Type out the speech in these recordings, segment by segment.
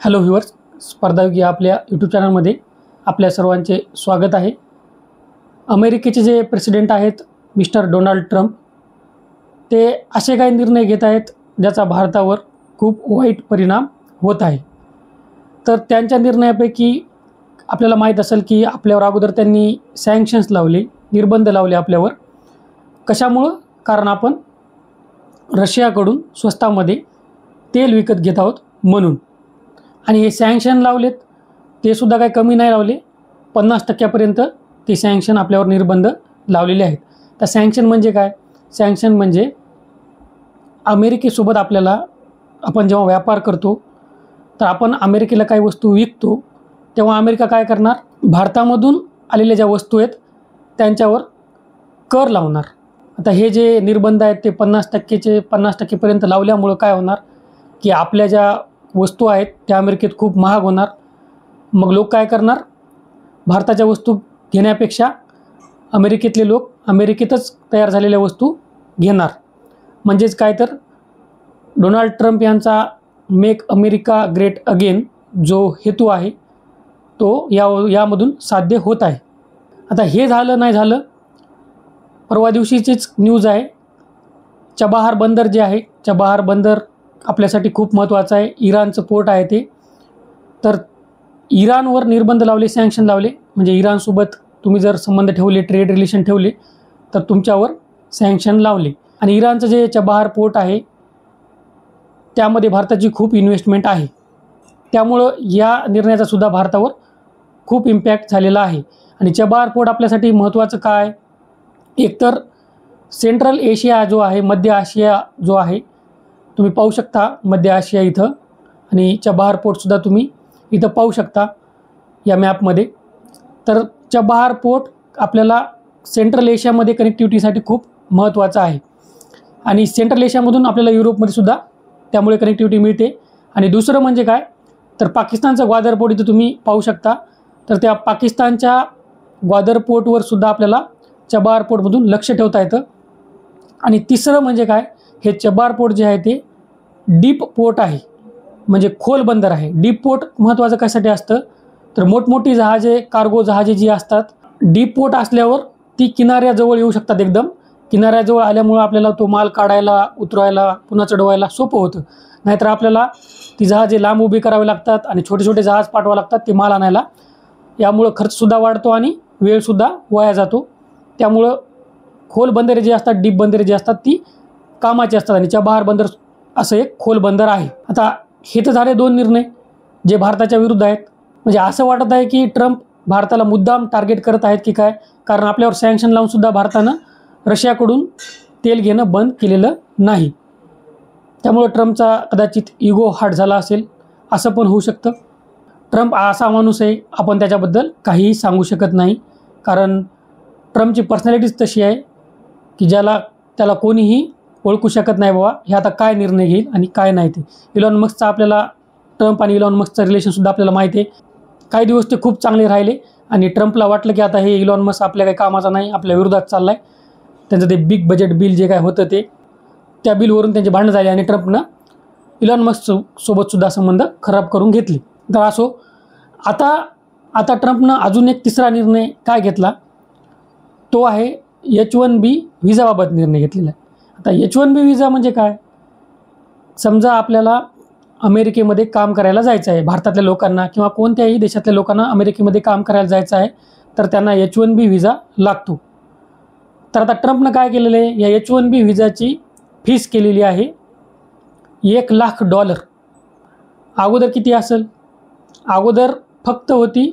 Hello viewers, स्पर्धायोगी आपल्या YouTube चॅनलमध्ये आपल्या सर्वांचे स्वागत आहे। अमेरिकेचे जे प्रेसिडेंट आहेत मिस्टर डोनाल्ड ट्रम्प, ते असे काही निर्णय घेत आहेत ज्याचा भारतावर खूप वाईट परिणाम होत आहे। तर त्यांच्या निर्णयापैकी आपल्याला माहीत असेल की आपल्यावर अगोदर त्यांनी सँक्शन्स लावले, निर्बंध लावले आपल्यावर। कशामुळं? कारण आपण रशियाकडून स्वस्तामध्ये तेल विकत घेत आहोत म्हणून। आणि हे सँक्शन लावलेत ते सुद्धा काही कमी नाही लावले, 50% ते सँक्शन आपल्यावर निर्बंध लावलेले आहेत। तर सँक्शन म्हणजे काय? सँक्शन म्हणजे अमेरिकेसोबत आपण जेव्हा व्यापार करतो तर आपण अमेरिकेला काही वस्तू विकतो तेव्हा अमेरिका काय करणार? भारतामधून आलेल्या ज्या वस्तू आहेत त्यांच्यावर कर लावणार। आता हे जे निर्बंध आहेत ते 50% लावल्यामुळं काय होणार की आपल्या ज्या वस्तू आहेत त्या अमेरिकेत खूप महाग होणार। मग लोक काय करणार? भारताच्या वस्तू घेण्यापेक्षा अमेरिकेतले लोक अमेरिकेतच तयार झालेल्या वस्तू घेणार। म्हणजेच काय तर डोनाल्ड ट्रम्प यांचा मेक अमेरिका ग्रेट अगेन जो हेतू आहे तो यामधून साध्य होत आहे। आता हे झालं नाही झालं, परवा दिवशीचीच न्यूज आहे, चबाहार बंदर जे आहे, चबाहार बंदर आपल्यासाठी खूप महत्त्वाचं आहे। इराणचं पोर्ट आहे ते। तर इराणवर निर्बंध लावले, सँक्शन लावले, म्हणजे इराणसोबत तुम्ही जर संबंध ठेवले, ट्रेड रिलेशन ठेवले तर तुमच्यावर सँक्शन लावले। आणि इराणचं जे चबाहार पोर्ट आहे त्यामध्ये भारताची खूप इन्व्हेस्टमेंट आहे, त्यामुळं या निर्णयाचा सुद्धा भारतावर खूप इम्पॅक्ट झालेला आहे। आणि चबाहार पोर्ट आपल्यासाठी महत्त्वाचं काय? एकतर सेंट्रल एशिया जो आहे, मध्य आशिया जो आहे, तुम्ही पाहू शकता मध्य आशिया इथं, आणि चबाहार पोर्टसुद्धा तुम्ही इथं पाहू शकता या मॅपमध्ये। तर चबाहार पोर्ट आपल्याला सेंट्रल एशियामध्ये कनेक्टिव्हिटीसाठी खूप महत्त्वाचं आहे। आणि सेंट्रल एशियामधून आपल्याला युरोपमध्ये सुद्धा त्यामुळे कनेक्टिव्हिटी मिळते। आणि दुसरं म्हणजे काय तर पाकिस्तानचं ग्वादर पोर्ट इथं तुम्ही पाहू शकता। तर त्या पाकिस्तानच्या ग्वादर पोर्टवर सुद्धा आपल्याला चबाहार पोर्टमधून लक्ष ठेवता येतं। आणि तिसरं म्हणजे काय, हे चबाहार पोर्ट जे आहे ते डीप पोर्ट आहे, म्हणजे खोल बंदर आहे। डीप पोर्ट महत्त्वाचं कशासाठी असतं तर मोठमोठी जहाजे, कार्गो जहाजे जी असतात, डीप पोर्ट असल्यावर ती किनाऱ्याजवळ येऊ शकतात। एकदम किनाऱ्याजवळ आल्यामुळं आपल्याला तो माल काढायला, उतरवायला, पुन्हा चढवायला सोपं होतं। नाहीतर आपल्याला ती जहाजे लांब उभी करावी लागतात आणि छोटे छोटे जहाज पाठवावं लागतात ते माल आणायला। यामुळं खर्चसुद्धा वाढतो आणि वेळसुद्धा वाया जातो। त्यामुळं खोल बंदरे जी असतात, डीप बंदरे जी असतात ती कामाची असतात, आणि चबाहार बंदर असं एक खोल बंदर आहे। आता हे तर झाले दोन निर्णय जे भारताच्या विरुद्ध आहेत। म्हणजे असं वाटत आहे की ट्रम्प भारताला मुद्दाम टार्गेट करत आहेत की काय, कारण आपल्यावर सँक्शन लावून सुद्धा भारतानं रशियाकडून तेल घेणं बंद केलेलं नाही। त्यामुळे ट्रम्पचा कदाचित इगो हार्ट झाला असेल, असं पण होऊ शकतं। ट्रम्प असा माणूस आहे, आपण त्याच्याबद्दल काहीही सांगू शकत नाही, कारण ट्रम्पची पर्सनॅलिटीच तशी आहे की त्याला कोणीही ओळखू शकत नाही बाबा हे आता काय निर्णय घेईल आणि काय नाही ते। इलॉन मस्कचा आपल्याला, ट्रम्प आणि इलॉन मस्कचं रिलेशनसुद्धा आपल्याला माहिती आहे। काही दिवस ते खूप चांगले राहिले आणि ट्रम्पला वाटलं की आता हे इलॉन मस्क आपल्या काही कामाचा नाही, आपल्या विरोधात चालला आहे। त्यांचं ते बिग बजेट बिल जे काय होतं त्या बिलवरून त्यांचे भांडणं झाले आणि ट्रम्पनं इलॉन मस्कसोबतसुद्धा संबंध खराब करून घेतले। तर असो, आता ट्रम्पनं अजून एक तिसरा निर्णय काय घेतला तो आहे H-1B व्हिजाबाबत निर्णय घेतलेला आहे। आता H-1B व्हिजा म्हणजे काय? समजा आपल्याला अमेरिकेमध्ये काम करायला जायचं आहे, भारतातल्या लोकांना किंवा कोणत्याही देशातल्या लोकांना अमेरिकेमध्ये काम करायला जायचं आहे, तर त्यांना H-1B व्हिजा लागतो। तर आता ट्रम्पनं काय केलेलं आहे, या H-1B व्हिजाची फीस केलेली आहे $1,00,000। अगोदर किती असेल? अगोदर फक्त होती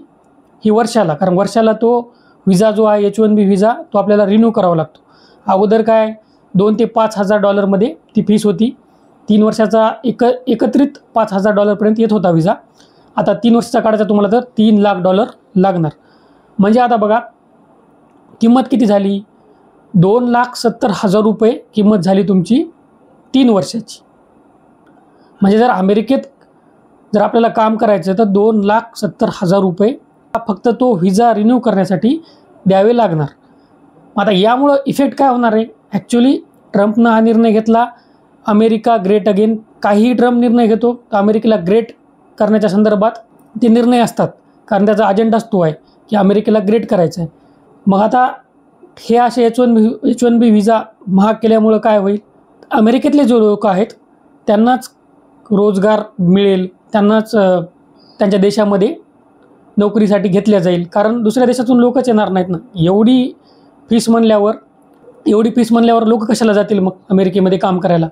ही वर्षाला, कारण वर्षाला तो व्हिजा जो आहे H-1B व्हिजा तो आपल्याला रिन्यू करावा लागतो। अगोदर काय $2,000 ते $5,000 ती फीस होती। 3 वर्षाचा एकत्रित $5,000 येत होता व्हिजा। आता 3 वर्षाचा काढायचा तुम्हाला तर $3,00,000 लागणार। म्हणजे आता बघा किंमत किती झाली, $2,70,000 किंमत झाली तुमची 3 वर्षाची। म्हणजे जर अमेरिकेत आपल्याला काम करायचं तर $2,70,000 फक्त तो व्हिजा रिन्यू करण्यासाठी द्यावे लागणार। आता यामुळं इफेक्ट काय होणार आहे? ॲक्च्युली ट्रम्पनं हा निर्णय घेतला अमेरिका ग्रेट अगेन। काहीही ट्रम्प निर्णय घेतो तर अमेरिकेला ग्रेट करण्याच्या संदर्भात ते निर्णय असतात, कारण त्याचा अजेंडाच तो आहे की अमेरिकेला ग्रेट करायचं आहे. मग आता हे असे H1B व्हिसा महाग केल्यामुळं काय होईल, अमेरिकेतले जो लोक आहेत त्यांनाच रोजगार मिळेल, त्यांनाच त्यांच्या देशामध्ये नोकरीसाठी घेतल्या जाईल, कारण दुसऱ्या देशातून लोकच येणार नाहीत ना. एवढी फीस म्हणल्यावर लोक कशाला जातील मग अमेरिकेमध्ये काम करायला,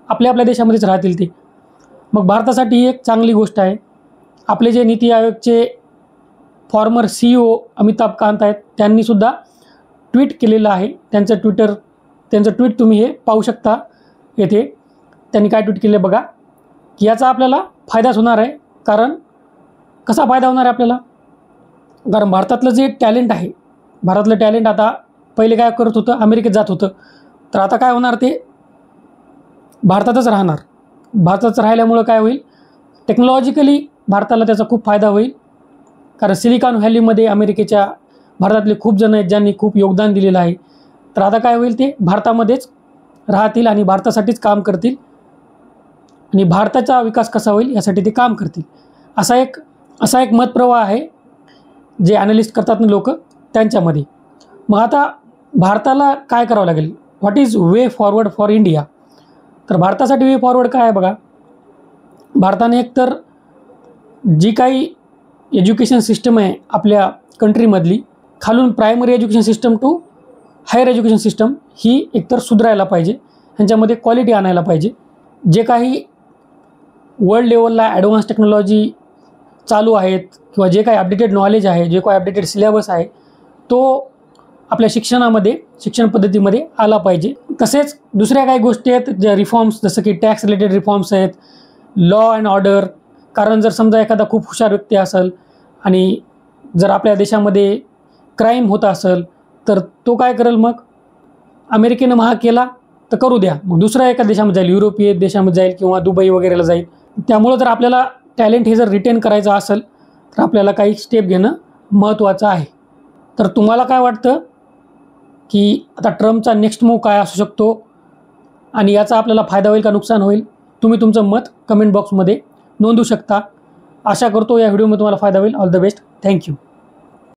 आपल्या देशामध्येच राहतील ते. मग भारतासाठी ही एक चांगली गोष्ट आहे. आपले जे नीती आयोगचे फॉर्मर CEO अमिताभ कांत आहेत, त्यांनीसुद्धा ट्विट केलेलं आहे. त्यांचं ट्विट तुम्ही हे पाहू शकता येथे. त्यांनी काय ट्विट केले बघा, की याचा आपल्याला फायदाच होणार आहे. कारण कसा फायदा होणार आहे आपल्याला, कारण भारतातलं जे टॅलेंट आहे, भारतातलं टॅलेंट आता पहिले काय करत होतं, अमेरिकेत जात होतं, तर आता काय होणार, ते भारतातच राहणार. भारतातच राहिल्यामुळं काय होईल, टेक्नॉलॉजिकली भारताला त्याचा खूप फायदा होईल. कारण सिलिकॉन व्हॅलीमध्ये अमेरिकेच्या भारतातले खूप जण आहेत ज्यांनी खूप योगदान दिलेलं आहे. तर आता काय होईल, ते भारतामध्येच राहतील आणि भारतासाठीच काम करतील आणि भारताचा विकास कसा होईल यासाठी ते काम करतील. असा एक मतप्रवाह आहे जे ॲनालिस्ट करतात ना लोक, त्यांच्यामध्ये. मग आता भारताला काय करावं लागेल, what is way forward for India. तर भारतासाठी वे फॉरवर्ड काय आहे बघा, भारताने एकतर जी काही एज्युकेशन सिस्टम आहे आपल्या कंट्रीमधली, खालून primary education system to higher education system, ही एकतर सुधारायला पाहिजे, ह्यांच्यामध्ये क्वालिटी आणायला पाहिजे. जे काही वर्ल्ड लेवलला ॲडव्हान्स टेक्नॉलॉजी चालू आहेत किंवा जे काही अपडेटेड नॉलेज आहे, जे काही अपडेटेड सिलेबस आहे, तो आपल्या शिक्षण पद्धतीमध्ये आला पाहिजे. तसेच दुसऱ्या काही गोष्टी आहेत ज्या रिफॉर्म्स, जसं की टॅक्स रिलेटेड रिफॉर्म्स आहेत, लॉ अँड ऑर्डर. कारण जर समजा एखादा खूप हुशार व्यक्ती असेल आणि जर आपल्या देशामध्ये क्राईम होत असेल, तर तो काय करेल, मग अमेरिकेनं महाग केला तर करू द्या, मग दुसऱ्या एका देशामध्ये जाईल, युरोपीय देशामध्ये जाईल किंवा दुबई वगैरेला जाईल. त्यामुळं जर आपल्याला टॅलेंट हे जर रिटेन करायचं असेल तर आपल्याला काही स्टेप घेणं महत्त्वाचं आहे. तर तुम्हाला काय वाटतं की आता ट्रम्पचा नेक्स्ट मूव काय असू शकतो आणि याचा आपल्याला फायदा होईल का नुकसान होईल, तुम्ही तुमचं मत कमेंट बॉक्समध्ये नोंदवू शकता. आशा करतो या व्हिडिओमध्ये तुम्हाला फायदा होईल. All the best. थँक्यू.